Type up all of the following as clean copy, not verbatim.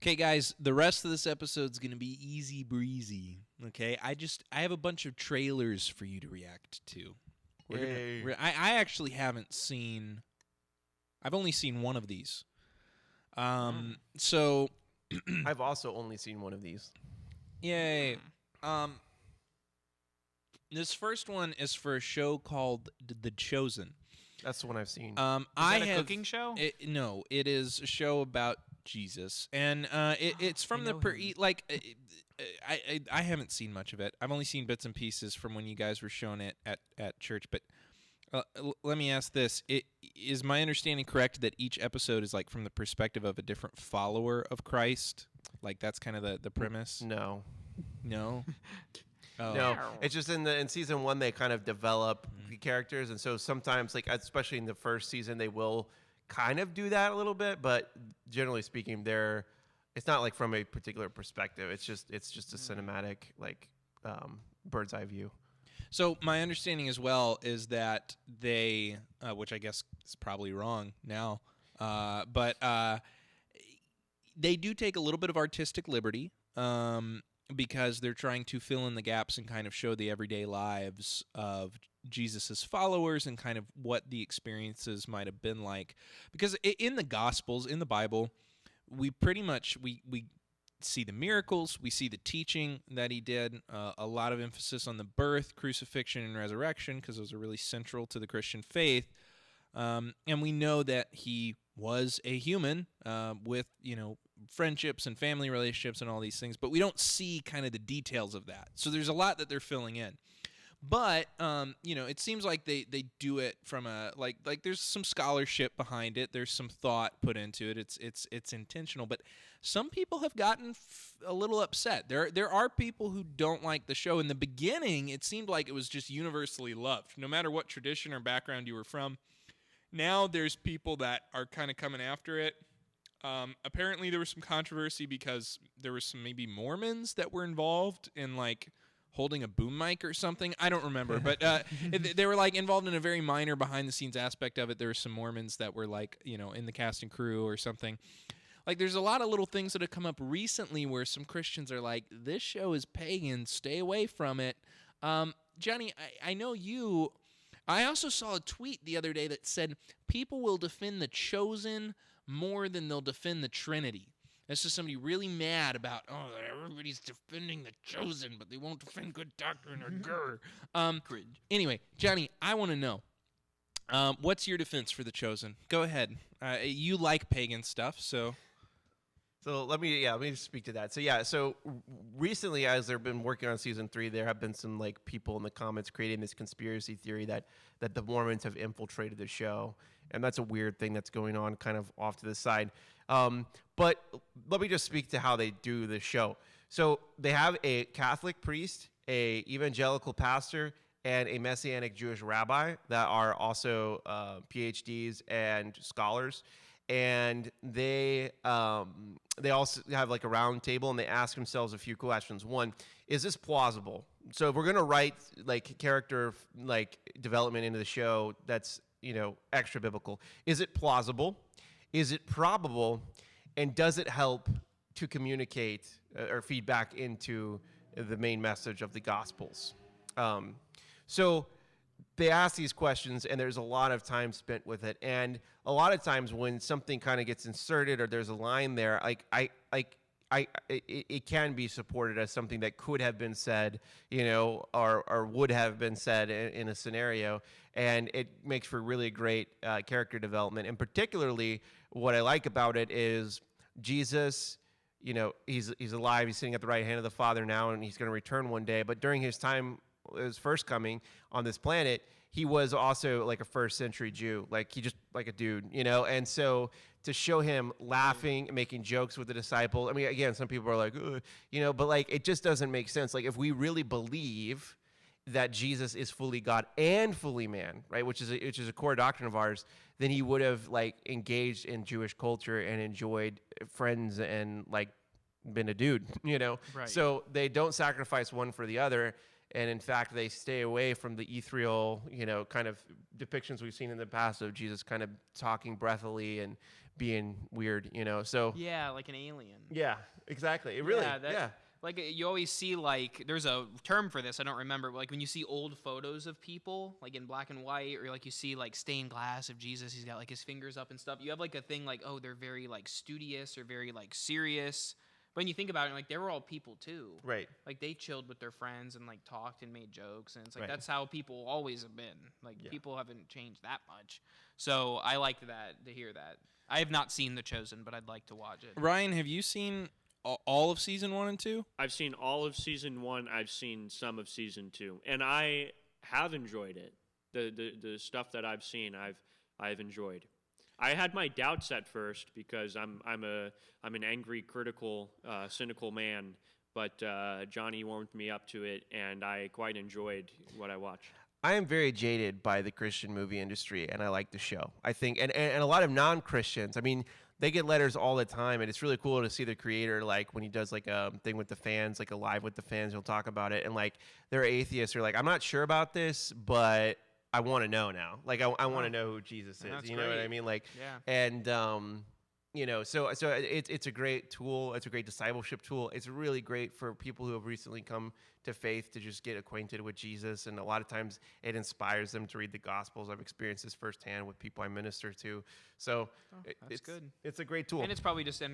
Okay, guys, the rest of this episode's going to be easy breezy, okay? I have a bunch of trailers for you to react to. I actually haven't seen... I've only seen one of these. So... I've also only seen one of these. Yay. This first one is for a show called The Chosen. That's the one I've seen. Is that a cooking show? No, it is a show about Jesus, and it's from I haven't seen much of it. I've only seen bits and pieces from when you guys were showing it at church. But let me ask this: is my understanding correct that each episode is like from the perspective of a different follower of Christ? Like that's kind of the premise. No. Oh. No, it's just in season 1 they kind of develop the characters, and so sometimes, like especially in the first season, they will kind of do that a little bit, but generally speaking, it's not like from a particular perspective. It's just a cinematic, like bird's eye view. So my understanding as well is that they, which I guess is probably wrong now, but they do take a little bit of artistic liberty. Because they're trying to fill in the gaps and kind of show the everyday lives of Jesus's followers and kind of what the experiences might have been like. Because in the Gospels, in the Bible, we pretty much we see the miracles, we see the teaching that he did, a lot of emphasis on the birth, crucifixion, and resurrection, because those are really central to the Christian faith. And we know that he was a human with, friendships and family relationships and all these things, but we don't see kind of the details of that. So there's a lot that they're filling in. But, it seems like they do it from a, like there's some scholarship behind it. There's some thought put into it. It's intentional. But some people have gotten a little upset. There are people who don't like the show. In the beginning, it seemed like it was just universally loved, no matter what tradition or background you were from. Now there's people that are kind of coming after it. Apparently there was some controversy because there was some maybe Mormons that were involved in like holding a boom mic or something. I don't remember, but they were like involved in a very minor behind the scenes aspect of it. There were some Mormons that were like, in the cast and crew or something. Like there's a lot of little things that have come up recently where some Christians are like, this show is pagan, stay away from it. Johnny, I know you... I also saw a tweet the other day that said people will defend The Chosen more than they'll defend the Trinity. That's just somebody really mad about, everybody's defending The Chosen, but they won't defend good doctrine or Cringe. Anyway, Johnny, I want to know, what's your defense for The Chosen? Go ahead. You like pagan stuff, so... So let me speak to that. So recently, as they've been working on season 3, there have been some like people in the comments creating this conspiracy theory that the Mormons have infiltrated the show, and that's a weird thing that's going on kind of off to the side. But let me just speak to how they do the show. So they have a Catholic priest, a evangelical pastor, and a Messianic Jewish rabbi that are also PhDs and scholars. And they also have like a round table, and they ask themselves a few questions. One, is this plausible? So if we're going to write like character like development into the show that's, extra biblical, is it plausible? Is it probable? And does it help to communicate or feed back into the main message of the Gospels? So they ask these questions, and there's a lot of time spent with it. And a lot of times when something kind of gets inserted or there's a line there, it can be supported as something that could have been said, or would have been said in a scenario. And it makes for really great character development. And particularly what I like about it is Jesus, he's alive. He's sitting at the right hand of the Father now, and he's going to return one day. But during his first coming on this planet, he was also like a first century Jew, like he just like a dude, and so to show him laughing and making jokes with the disciple, I mean, again, some people are like, but like it just doesn't make sense. Like if we really believe that Jesus is fully God and fully man, right, which is a core doctrine of ours, then he would have like engaged in Jewish culture and enjoyed friends and like been a dude, Right. So they don't sacrifice one for the other. And in fact, they stay away from the ethereal, kind of depictions we've seen in the past of Jesus kind of talking breathily and being weird, So Yeah, like an alien. yeah, exactly. It really, Like you always see, like there's a term for this. I don't remember. But like when you see old photos of people, like in black and white, or like you see like stained glass of Jesus, he's got like his fingers up and stuff. You have like a thing like, oh, they're very like studious or very like serious. But when you think about it, like they were all people too. Right. Like they chilled with their friends and like talked and made jokes, and it's like Right. that's how people always have been. Like people haven't changed that much. So I liked that, to hear that. I have not seen The Chosen, but I'd like to watch it. Ryan, have you seen all of season 1 and 2? I've seen all of season 1. I've seen some of season 2, and I have enjoyed it. The stuff that I've seen, I've enjoyed. I had my doubts at first because I'm an angry, critical, cynical man, but Johnny warmed me up to it, and I quite enjoyed what I watched. I am very jaded by the Christian movie industry, and I like the show. I think, and a lot of non-Christians, I mean, they get letters all the time, and it's really cool to see the creator, like, when he does, like, a thing with the fans, like a live with the fans, he'll talk about it, and, like, they're atheists, they're like, I'm not sure about this, but I want to know now. Like, I want to know who Jesus is. That's You know what I great. mean? Like, Yeah. and, so it's a great tool. It's a great discipleship tool. It's really great for people who have recently come to faith to just get acquainted with Jesus. And a lot of times it inspires them to read the Gospels. I've experienced this firsthand with people I minister to. So That's good. It's a great tool. And it's probably just a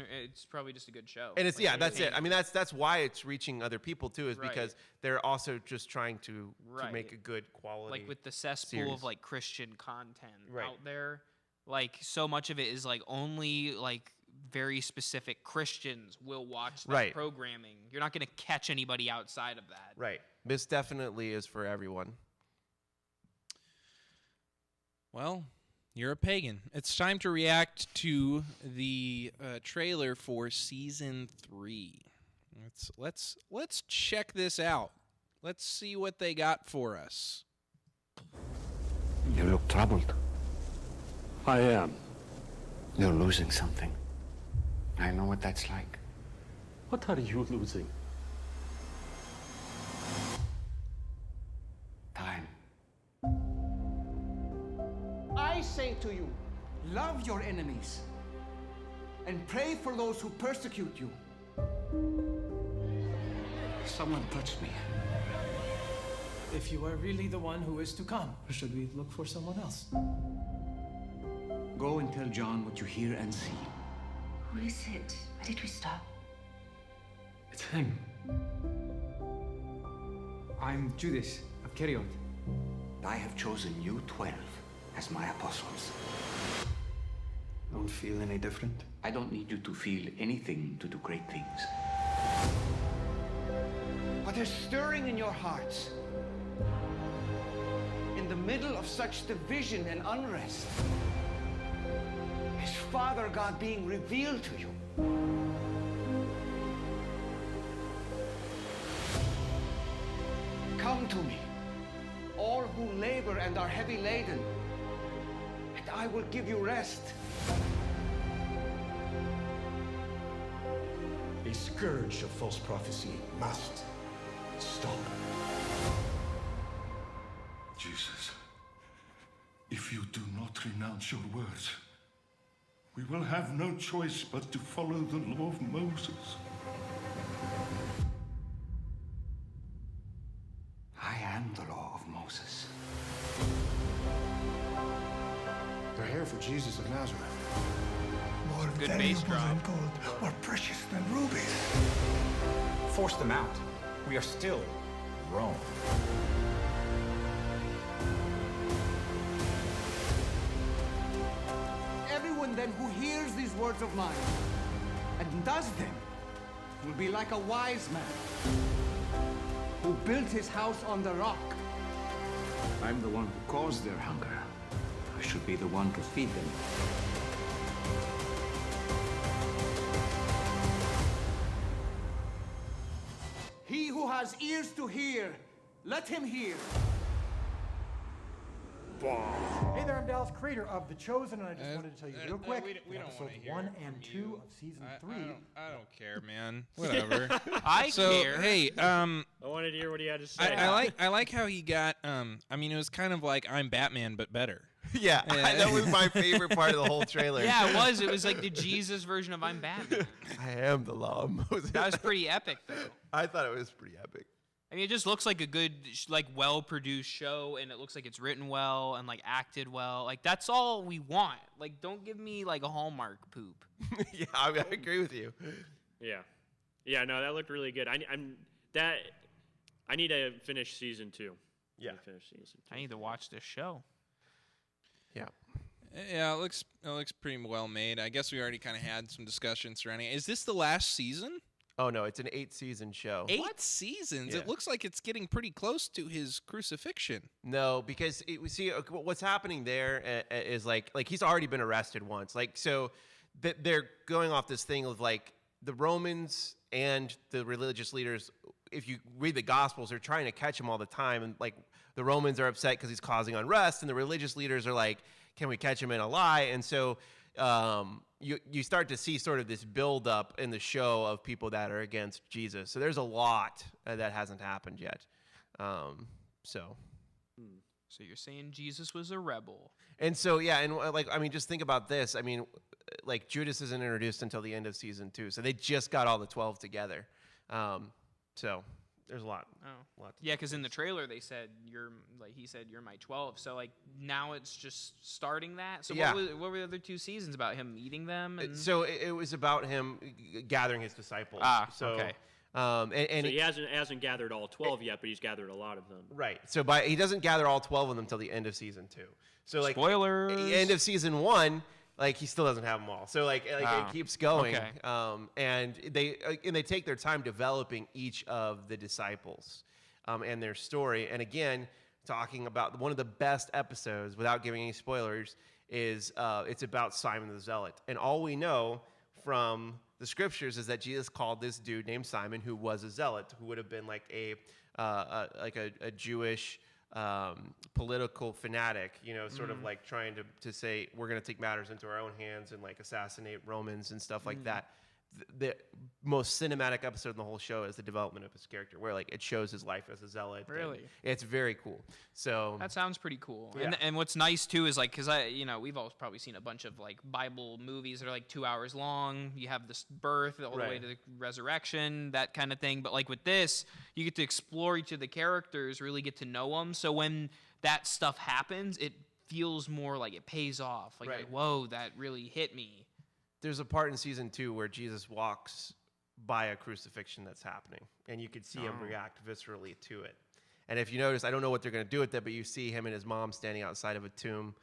good show. And it's Like, that's it. I mean, that's why it's reaching other people too, is Right. because they're also just trying to Right. make a good quality. like with the cesspool series. of like Christian content Right. out there, like so much of it is like only like very specific Christians will watch that Right. programming. You're not going to catch anybody outside of that. Right. This definitely is for everyone. Well, you're a pagan. It's time to react to the trailer for season 3. Let's check this out. Let's see what they got for us. You look troubled. I am. You're losing something. I know what that's like. What are you losing? Time. I say to you, love your enemies and pray for those who persecute you. Someone touched me. If you are really the one who is to come, should we look for someone else? Go and tell John what you hear and see. Who is it? Why did we stop? It's him. I'm Judas of Keriot. I have chosen you 12 as my apostles. Don't feel any different? I don't need you to feel anything to do great things. What is stirring in your hearts? In the middle of such division and unrest, is Father God being revealed to you? Come to me, all who labor and are heavy laden, and I will give you rest. A scourge of false prophecy must stop. Jesus, if you do not renounce your words, we will have no choice but to follow the law of Moses. I am the law of Moses. They're here for Jesus of Nazareth. More Good bass valuable drop. than gold, more precious than rubies. Force them out. We are still Rome. Everyone then who hears these words of mine and does them will be like a wise man who built his house on the rock. I'm the one who caused their hunger. I should be the one to feed them. He who has ears to hear, let him hear. Hey there, I'm Dallas, creator of The Chosen, and I just wanted to tell you real quick, we don't episodes wanna hear 1 and from 2 you. of season I 3. don't care, man. Whatever. I so care. hey, I wanted to hear what he had to say. I like how he got. I mean, it was kind of like I'm Batman, but better. Yeah, that was my favorite part of the whole trailer. Yeah, it was. It was like the Jesus version of I'm Batman. I am the law of Moses. That was pretty epic, though. I thought it was pretty epic. I mean, it just looks like a good, like, well-produced show, and it looks like it's written well and, like, acted well. Like, that's all we want. Like, don't give me, like, a Hallmark poop. Yeah, I agree with you. Yeah. Yeah, no, that looked really good. I need to finish season 2. Yeah. I need to watch this show. Yeah. Yeah, it looks pretty well made. I guess we already kind of had some discussion surrounding it. Is this the last season? Oh, no, it's an 8-season show. 8 seasons? Yeah. It looks like it's getting pretty close to his crucifixion. No, because we see what's happening there is like he's already been arrested once. Like, so they're going off this thing of like the Romans and the religious leaders. If you read the Gospels, they're trying to catch him all the time. And like the Romans are upset because he's causing unrest, and the religious leaders are like, can we catch him in a lie? And so you start to see sort of this build up in the show of people that are against Jesus. So there's a lot that hasn't happened yet. So you're saying Jesus was a rebel. And so, yeah, and like, I mean, just think about this. I mean, like Judas isn't introduced until the end of season 2. So they just got all the 12 together. So there's a lot. Oh, yeah, because in the trailer they said he said you're my 12. So like now it's just starting that. So yeah. what were the other 2 seasons about? Him meeting them? And... So it was about him gathering his disciples. So, okay. And so he hasn't gathered all 12 yet, but he's gathered a lot of them. Right. So he doesn't gather all 12 of them until the end of season 2. So like spoilers. End of season 1. Like he still doesn't have them all, so like it keeps going, okay. And they take their time developing each of the disciples, and their story. And again, talking about one of the best episodes, without giving any spoilers, is it's about Simon the Zealot. And all we know from the scriptures is that Jesus called this dude named Simon, who was a zealot, who would have been like a Jewish political fanatic, sort of like trying to say we're going to take matters into our own hands and like assassinate Romans and stuff like that. The most cinematic episode in the whole show is the development of his character, where like it shows his life as a zealot. Really, it's very cool. So that sounds pretty cool. Yeah. And what's nice too is like, because we've all probably seen a bunch of like Bible movies that are like 2 hours long. You have this birth all the way to the resurrection, that kind of thing. But like with this, you get to explore each of the characters, really get to know them. So when that stuff happens, it feels more like it pays off. Like whoa, that really hit me. There's a part in season 2 where Jesus walks by a crucifixion that's happening, and you could see him react viscerally to it. And if you notice, I don't know what they're going to do with that, but you see him and his mom standing outside of a tomb.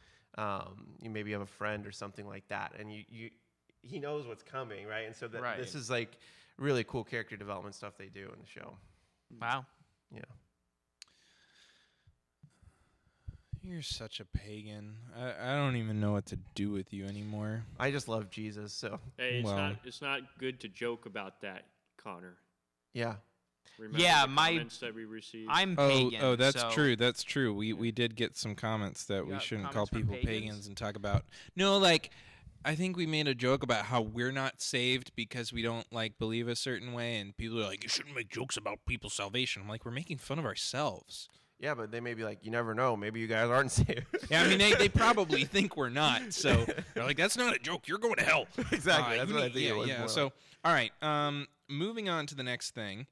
You maybe have a friend or something like that, and he knows what's coming, right? And so this is like really cool character development stuff they do in the show. Wow. Yeah. You're such a pagan. I don't even know what to do with you anymore. I just love Jesus, so. Hey, it's not good to joke about that, Connor. Yeah. Remember the comments that we received? I'm pagan. Oh, that's true. That's true. We did get some comments that we shouldn't call people pagans and talk about. No, like I think we made a joke about how we're not saved because we don't like believe a certain way, and people are like, you shouldn't make jokes about people's salvation. I'm like, we're making fun of ourselves. Yeah, but they may be like, you never know. Maybe you guys aren't saved. Yeah, I mean, they probably think we're not. So they're like, that's not a joke. You're going to hell. Exactly. That's what I think it was. Yeah. So, all right. Moving on to the next thing.